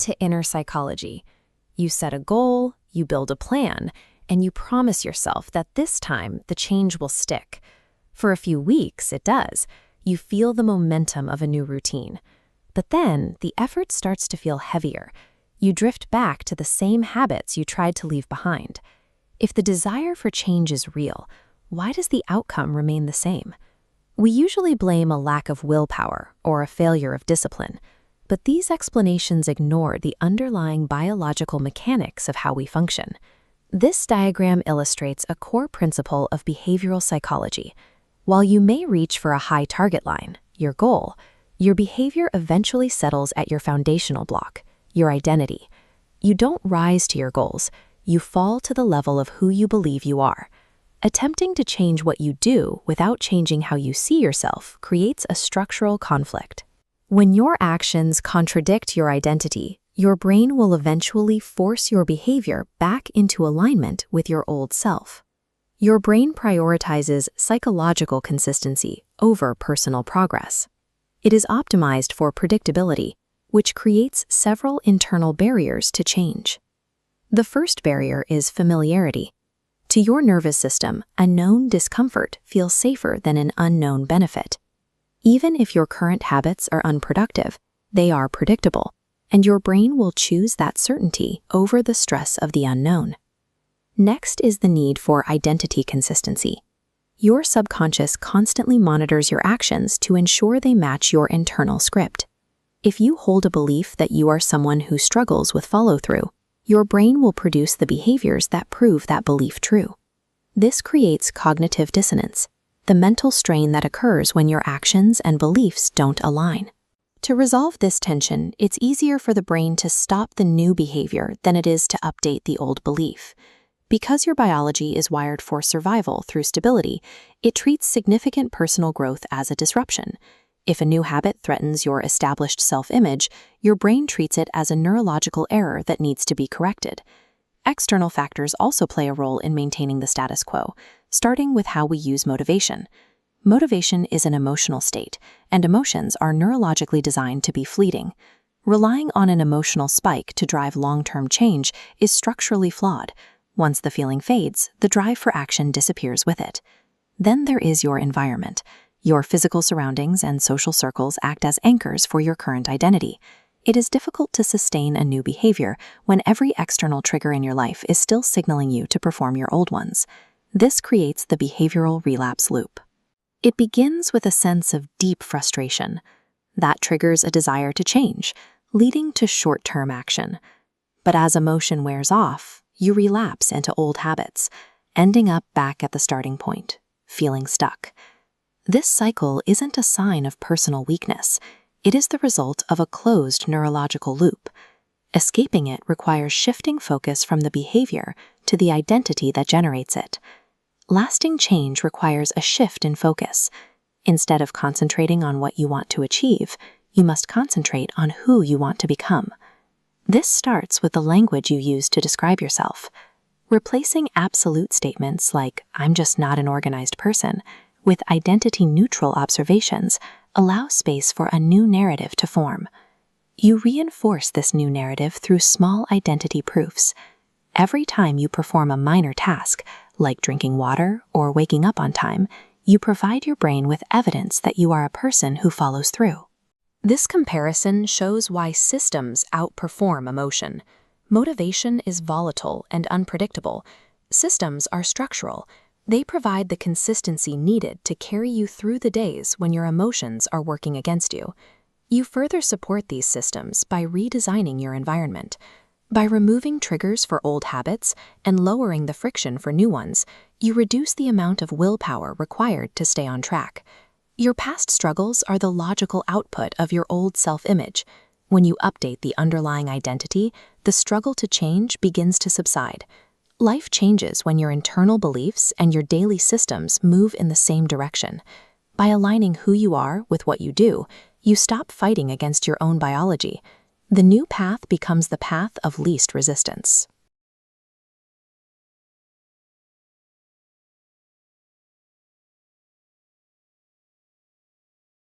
to inner psychology. You set a goal, you build a plan, and you promise yourself that this time the change will stick. For a few weeks, it does. You feel the momentum of a new routine. But then, the effort starts to feel heavier. You drift back to the same habits you tried to leave behind. If the desire for change is real, why does the outcome remain the same? We usually blame a lack of willpower or a failure of discipline, but these explanations ignore the underlying biological mechanics of how we function. This diagram illustrates a core principle of behavioral psychology. While you may reach for a high target line, your goal, your behavior eventually settles at your foundational block, your identity. You don't rise to your goals, you fall to the level of who you believe you are. Attempting to change what you do without changing how you see yourself creates a structural conflict. When your actions contradict your identity, your brain will eventually force your behavior back into alignment with your old self. Your brain prioritizes psychological consistency over personal progress. It is optimized for predictability, which creates several internal barriers to change. The first barrier is familiarity. To your nervous system, a known discomfort feels safer than an unknown benefit. Even if your current habits are unproductive, they are predictable, and your brain will choose that certainty over the stress of the unknown. Next is the need for identity consistency. Your subconscious constantly monitors your actions to ensure they match your internal script. If you hold a belief that you are someone who struggles with follow-through, your brain will produce the behaviors that prove that belief true. This creates cognitive dissonance, the mental strain that occurs when your actions and beliefs don't align. To resolve this tension, it's easier for the brain to stop the new behavior than it is to update the old belief. Because your biology is wired for survival through stability, it treats significant personal growth as a disruption. If a new habit threatens your established self-image, your brain treats it as a neurological error that needs to be corrected. External factors also play a role in maintaining the status quo, starting with how we use motivation. Motivation is an emotional state, and emotions are neurologically designed to be fleeting. Relying on an emotional spike to drive long-term change is structurally flawed. Once the feeling fades, the drive for action disappears with it. Then there is your environment. Your physical surroundings and social circles act as anchors for your current identity. It is difficult to sustain a new behavior when every external trigger in your life is still signaling you to perform your old ones. This creates the behavioral relapse loop. It begins with a sense of deep frustration. That triggers a desire to change, leading to short-term action. But as emotion wears off, you relapse into old habits, ending up back at the starting point, feeling stuck. This cycle isn't a sign of personal weakness. It is the result of a closed neurological loop. Escaping it requires shifting focus from the behavior to the identity that generates it. Lasting change requires a shift in focus. Instead of concentrating on what you want to achieve, you must concentrate on who you want to become. This starts with the language you use to describe yourself. Replacing absolute statements like, "I'm just not an organized person," with identity-neutral observations allows space for a new narrative to form. You reinforce this new narrative through small identity proofs. Every time you perform a minor task, like drinking water or waking up on time, you provide your brain with evidence that you are a person who follows through. This comparison shows why systems outperform emotion. Motivation is volatile and unpredictable. Systems are structural. They provide the consistency needed to carry you through the days when your emotions are working against you. You further support these systems by redesigning your environment. By removing triggers for old habits and lowering the friction for new ones, you reduce the amount of willpower required to stay on track. Your past struggles are the logical output of your old self-image. When you update the underlying identity, the struggle to change begins to subside. Life changes when your internal beliefs and your daily systems move in the same direction. By aligning who you are with what you do, you stop fighting against your own biology. The new path becomes the path of least resistance.